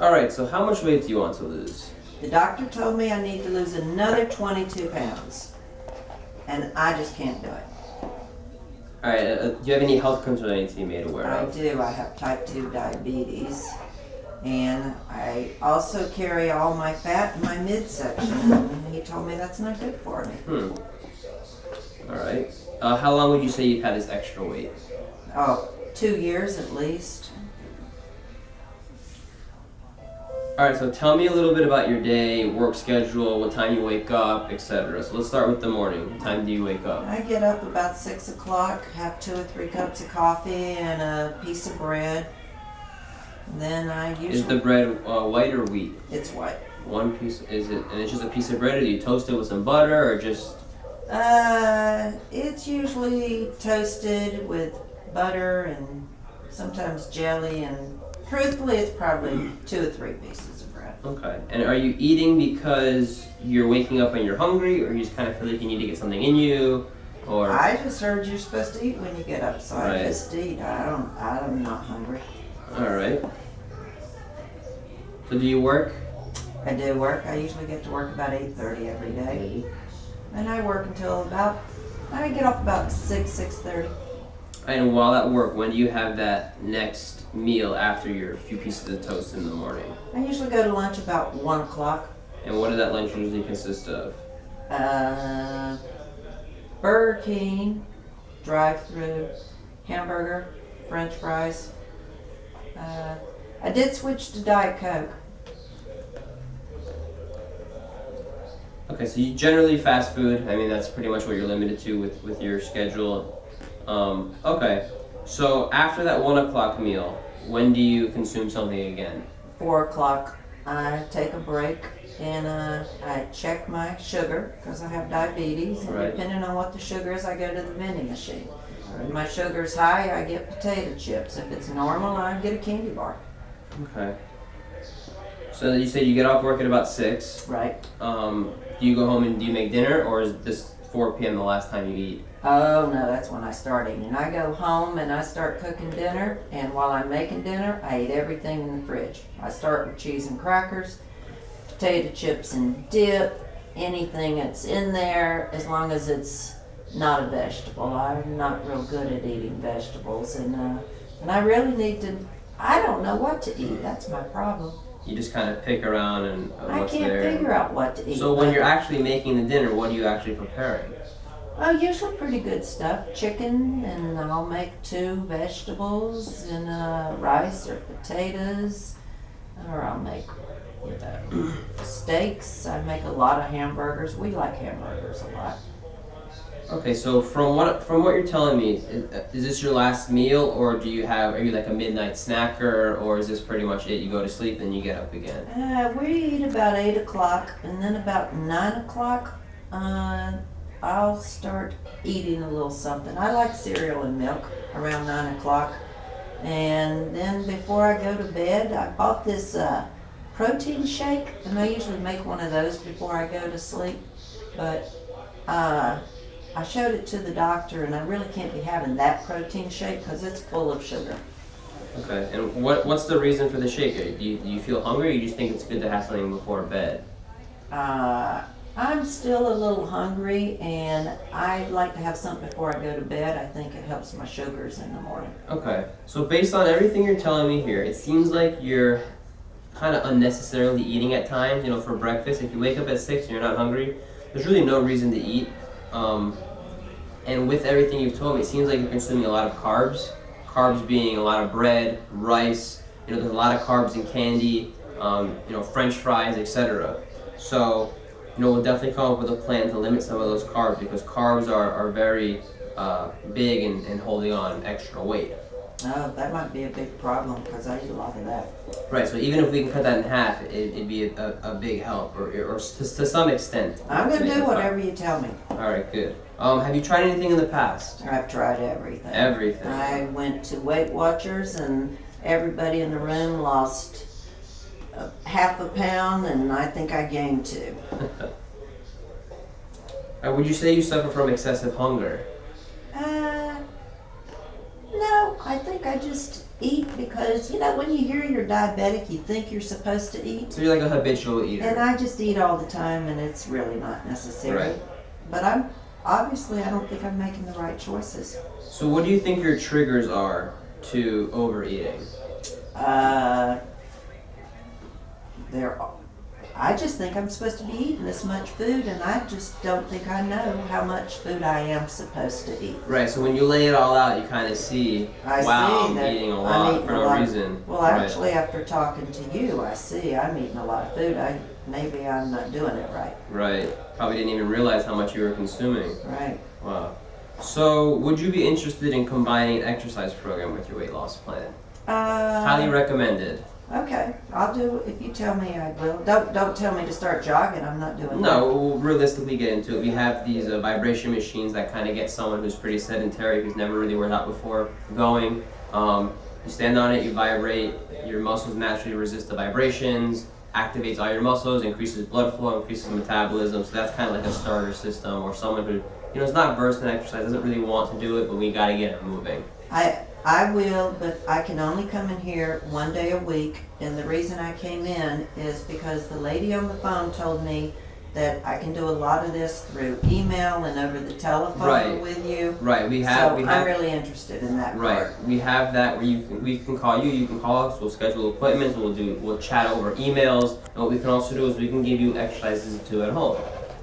All right, so how much weight do you want to lose? The doctor told me I need to lose another 22 pounds, and I just can't do it. All right, do you have any health concerns I need to be made aware I of? do. I have type 2 diabetes, and I also carry all my fat in my midsection, and he told me that's not good for me. All right. How long would you say you've had this extra weight? Oh, 2 years at least. All right, so tell me a little bit about your day, work schedule, what time you wake up, etc. So let's start with the morning. What time do you wake up? I get up about 6 o'clock, have 2 or 3 cups of coffee and a piece of bread. And then I usually... Is the bread white or wheat? It's white. One piece, is it, and it's just a piece of bread, or do you toast it with some butter, or just... It's usually toasted with butter and sometimes jelly, and truthfully it's probably 2 or 3 pieces of bread. Okay. And are you eating because you're waking up and you're hungry, or you just kind of feel like you need to get something in you, or... I just heard you're supposed to eat when you get up, so Right. I just eat. I'm not hungry. Alright. So do you work? I do work. I usually get to work about 8:30 every day. And I work until I get off about 6:30. And while at work, when do you have that next meal after your few pieces of toast in the morning? I usually go to lunch about 1 o'clock. And what does that lunch usually consist of? Burger King, drive-through, hamburger, French fries. I did switch to Diet Coke. Okay, so you generally fast food. I mean, that's pretty much what you're limited to with your schedule. Okay, so after that 1 o'clock meal, when do you consume something again? 4 o'clock, I take a break and I check my sugar because I have diabetes. And Right. depending on what the sugar is, I go to the vending machine. Right. If my sugar's high, I get potato chips. If it's normal, I get a candy bar. Okay. So you said you get off work at about 6. Right. Do you go home and do you make dinner, or is this 4 p.m. the last time you eat? Oh no, that's when I start eating. I go home and I start cooking dinner, and while I'm making dinner, I eat everything in the fridge. I start with cheese and crackers, potato chips and dip, anything that's in there, as long as it's not a vegetable. I'm not real good at eating vegetables, and I really need to. I don't know what to eat. That's my problem. You just kind of pick around and I what's can't there. figure out what to eat. So when you're actually making the dinner, what are you actually preparing? Oh, usually pretty good stuff. Chicken, and I'll make 2 vegetables and rice or potatoes, or I'll make steaks. I make a lot of hamburgers. We like hamburgers a lot. Okay, so from what you're telling me, is this your last meal, or are you like a midnight snacker, or is this pretty much it? You go to sleep and you get up again. We eat about 8 o'clock, and then about 9 o'clock, I'll start eating a little something. I like cereal and milk around 9 o'clock. And then before I go to bed, I bought this protein shake, and I usually make one of those before I go to sleep. But I showed it to the doctor, and I really can't be having that protein shake because it's full of sugar. Okay, and what's the reason for the shake? Do you feel hungry, or you just think it's good to have something before bed? I'm still a little hungry, and I'd like to have something before I go to bed. I think it helps my sugars in the morning. Okay, so based on everything you're telling me here, it seems like you're kind of unnecessarily eating at times. You know, for breakfast, if you wake up at 6 and you're not hungry, there's really no reason to eat. And with everything you've told me, it seems like you're consuming a lot of carbs. Carbs being a lot of bread, rice. You know, there's a lot of carbs in candy. French fries, etc. So, we'll definitely come up with a plan to limit some of those carbs, because carbs are very big in holding on extra weight. Oh, that might be a big problem because I eat a lot of that. Right, so even if we can cut that in half, it'd be a big help, or to some extent. I'm going to do whatever you tell me. Alright, good. Have you tried anything in the past? I've tried everything. Everything? I went to Weight Watchers, and everybody in the room lost half a pound, and I think I gained 2. Would you say you suffer from excessive hunger? No, I think I just eat because, you know, when you hear you're diabetic, you think you're supposed to eat. So you're like a habitual eater. And I just eat all the time, and it's really not necessary. Right. But I'm obviously, I don't think I'm making the right choices. So what do you think your triggers are to overeating? There, I just think I'm supposed to be eating this much food, and I just don't think I know how much food I am supposed to eat. Right. So when you lay it all out, you kind of see, wow, I'm that eating a I'm lot eating for a no lot. reason. Well, Right. actually, after talking to you, I see I'm eating a lot of food. Maybe I'm not doing it right. Right. Probably didn't even realize how much you were consuming. Right. Wow. So would you be interested in combining an exercise program with your weight loss plan? Highly recommended. Okay, I'll do. If you tell me, I will. Don't tell me to start jogging. I'm not doing that. No, we'll realistically get into it. We have these vibration machines that kind of get someone who's pretty sedentary, who's never really worked out before, going. You stand on it, you vibrate, your muscles naturally resist the vibrations, activates all your muscles, increases blood flow, increases metabolism. So that's kind of like a starter system, or someone who, is not versed in exercise, doesn't really want to do it, but we got to get it moving. I will, but I can only come in here one day a week, and the reason I came in is because the lady on the phone told me that I can do a lot of this through email and over the telephone with you. Right. I'm really interested in that part. Right. We have that where we can call you, you can call us, we'll schedule appointments, we'll chat over emails, and what we can also do is we can give you exercises to do at home.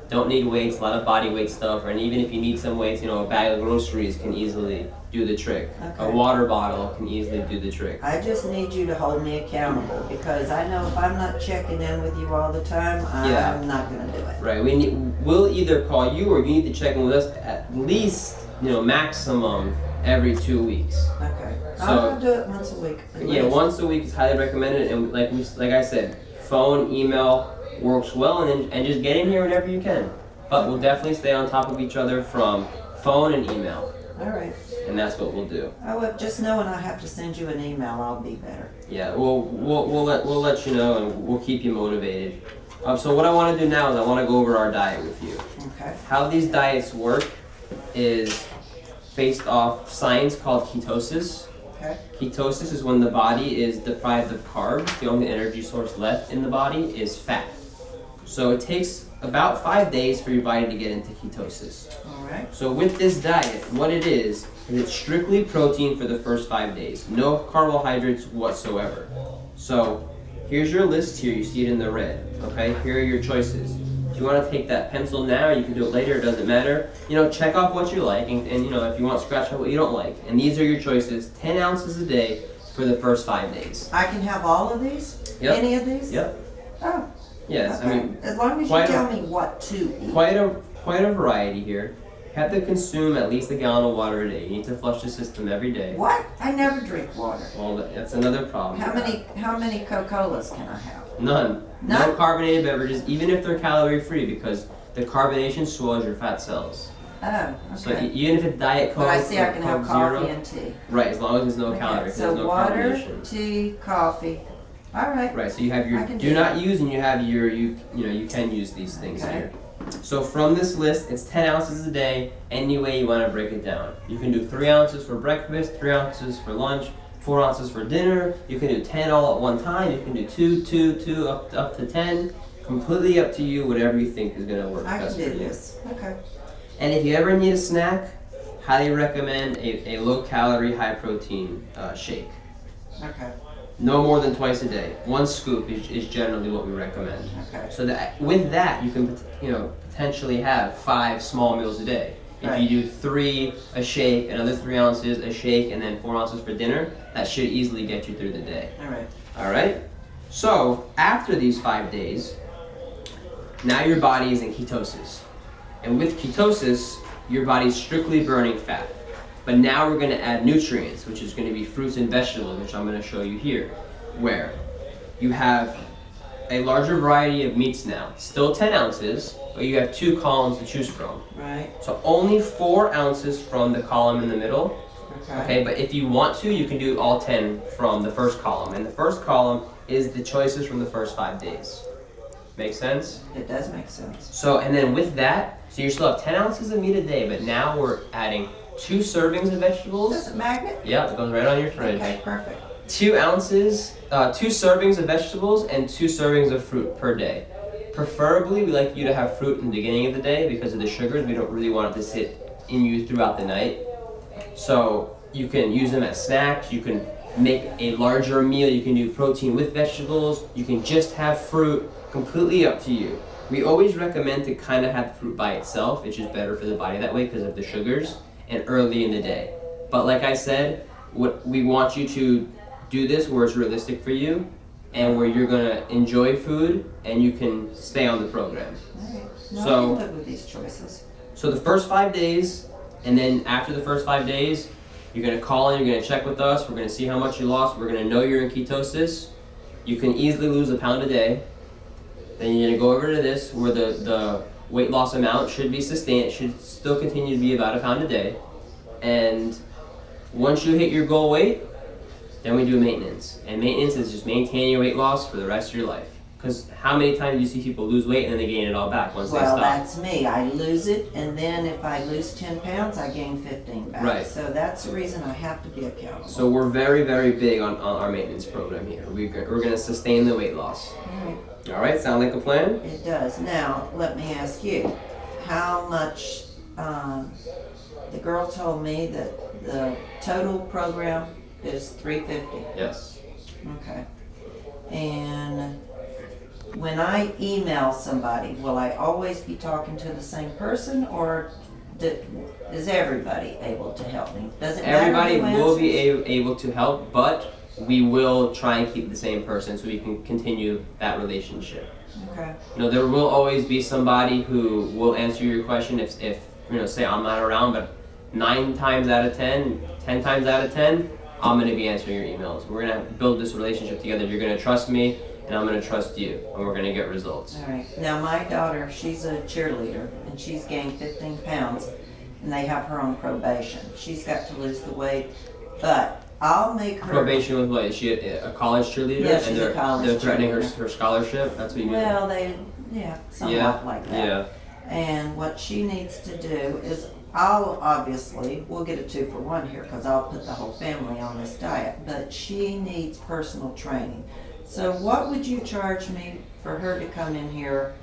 Don't need weights, a lot of body weight stuff, and even if you need some weights, a bag of groceries can easily do the trick. Okay. A water bottle can easily do the trick. I just need you to hold me accountable, because I know if I'm not checking in with you all the time, I'm not going to do it. Right. We'll either call you, or you need to check in with us at least, maximum every 2 weeks. Okay. So, I'll do it once a week. Once a week is highly recommended, and like I said, phone, email works well, and just get in here whenever you can. But we'll definitely stay on top of each other from phone and email. All right. And that's what we'll do. Just knowing I have to send you an email, I'll be better. Yeah, we'll let you know, and we'll keep you motivated. So what I want to do now is I want to go over our diet with you. Okay. How these diets work is based off science called ketosis. Okay. Ketosis is when the body is deprived of carbs. The only energy source left in the body is fat. So it takes about 5 days for your body to get into ketosis. All right. So with this diet, what it is it's strictly protein for the first 5 days. No carbohydrates whatsoever. So here's your list here. You see it in the red. Okay, here are your choices. If you want to take that pencil now, you can do it later, it doesn't matter. Check off what you like, and if you want to scratch out what you don't like. And these are your choices, 10 ounces a day for the first 5 days. I can have all of these? Yep. Any of these? Yep. Oh. Yes, Okay. As long as you tell me what to eat. Quite a variety here. You have to consume at least a gallon of water a day. You need to flush the system every day. What? I never drink water. Well, that's another problem. How many Coca-Colas can I have? None. None? No carbonated beverages, even if they're calorie free, because the carbonation swells your fat cells. Oh, okay. So even if it's Diet Coke, But I see I can have Coke coffee Zero, and tea. right? As long as there's no calories, So there's no water, carbonation. tea, coffee. All right. Right. So you have your I can do not use, and you have your you can use these things Okay. here. So from this list, it's 10 ounces a day. Any way you want to break it down. You can do 3 ounces for breakfast, 3 ounces for lunch, 4 ounces for dinner. You can do 10 all at one time. You can do two, up to 10. Completely up to you. Whatever you think is going to work I best can for do you. this. Okay. And if you ever need a snack, highly recommend a low-calorie, high-protein shake. Okay. No more than twice a day. 1 scoop is generally what we recommend. Okay. So that with that you can potentially have 5 small meals a day. If Right. you do 3 a shake, another 3 ounces a shake, and then 4 ounces for dinner, that should easily get you through the day. All right. All right. So after these 5 days, now your body is in ketosis, and with ketosis, your body's strictly burning fat. But now we're going to add nutrients, which is going to be fruits and vegetables, which I'm going to show you here, where you have a larger variety of meats now. Still 10 ounces, but you have 2 columns to choose from. Right. So only 4 ounces from the column in the middle. Okay. Okay, but if you want to, you can do all 10 from the first column. And the first column is the choices from the first 5 days. Make sense? It does make sense. So, and then with that, so you still have 10 ounces of meat a day, but now we're adding 2 servings of vegetables. Is this a magnet? Yep, it goes right on your fridge. Okay, perfect. 2 ounces, 2 servings of vegetables and 2 servings of fruit per day. Preferably, we like you to have fruit in the beginning of the day because of the sugars. We don't really want it to sit in you throughout the night. So you can use them as snacks. You can make a larger meal. You can do protein with vegetables. You can just have fruit. Completely up to you. We always recommend to kind of have fruit by itself. It's just better for the body that way because of the sugars and early in the day. But like I said, what we want you to do this where it's realistic for you and where you're gonna enjoy food and you can stay on the program. Alright. No, So- I can live with these choices. So the first 5 days, and then after the first 5 days, you're gonna call in, you're gonna check with us, we're gonna see how much you lost, we're gonna know you're in ketosis. You can easily lose a pound a day. Then you're gonna go over to this where the weight loss amount should be sustained, it should still continue to be about a pound a day. And once you hit your goal weight, then we do maintenance. And maintenance is just maintaining your weight loss for the rest of your life. Because how many times do you see people lose weight and then they gain it all back once they Well, stop? that's me. I lose it, and then if I lose 10 pounds, I gain 15 back. Right. So that's the reason I have to be accountable. So we're very, very big on our maintenance program here. We're gonna sustain the weight loss. Alright. All right, sound like a plan? It does. Now, let me ask you, how much, the girl told me that the total program is $350. Yes. Okay. And when I email somebody, will I always be talking to the same person, or is everybody able to help me? Does it matter Everybody who will be answers? able to help, but we will try and keep the same person so we can continue that relationship. Okay. You know, there will always be somebody who will answer your question if you know, say I'm not around, but 9 times out of 10, 10 times out of 10, I'm gonna be answering your emails. We're gonna build this relationship together. You're gonna trust me, and I'm gonna trust you, and we're gonna get results. All right. Now, my daughter, she's a cheerleader, and she's gained 15 pounds, and they have her on probation. She's got to lose the weight, but I'll make her. Probation with what? Is she a college cheerleader? Yeah, she's and a they're, college They're threatening cheerleader. her scholarship? That's what you mean? Well, somewhat like that. Yeah. And what she needs to do is, we'll get a 2-for-1 here because I'll put the whole family on this diet, but she needs personal training. So what would you charge me for her to come in here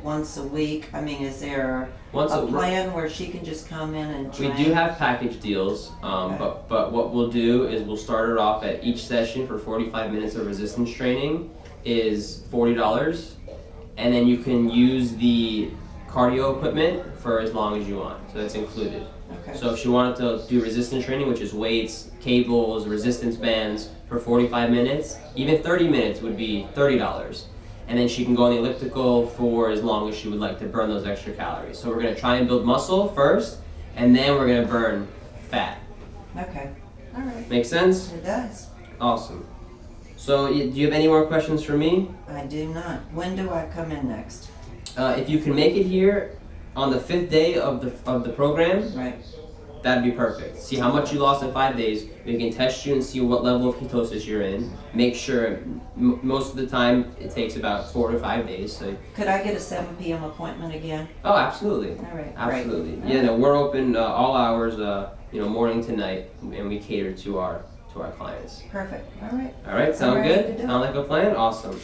once a week? I mean, is there a plan where she can just come in and train? We do have package deals, Okay. but what we'll do is we'll start it off at each session for 45 minutes of resistance training is $40, and then you can use the cardio equipment for as long as you want, so that's included. Okay. So if she wanted to do resistance training, which is weights, cables, resistance bands for 45 minutes, even 30 minutes would be $30. And then she can go on the elliptical for as long as she would like to burn those extra calories. So we're gonna try and build muscle first, and then we're gonna burn fat. Okay. All right. Make sense? It does. Awesome. So do you have any more questions for me? I do not. When do I come in next? If you can make it here on the 5th day of the program, Right. that'd be perfect. See how much you lost in 5 days. We can test you and see what level of ketosis you're in. Make sure, most of the time, it takes about 4 to 5 days. So, Could I get a 7 p.m. appointment again? oh, absolutely, All right. absolutely. Great. Yeah, no, we're open all hours, morning to night, and we cater to our clients. Perfect. All right. All right, sound ready good? to do it. Sound like a plan? Awesome.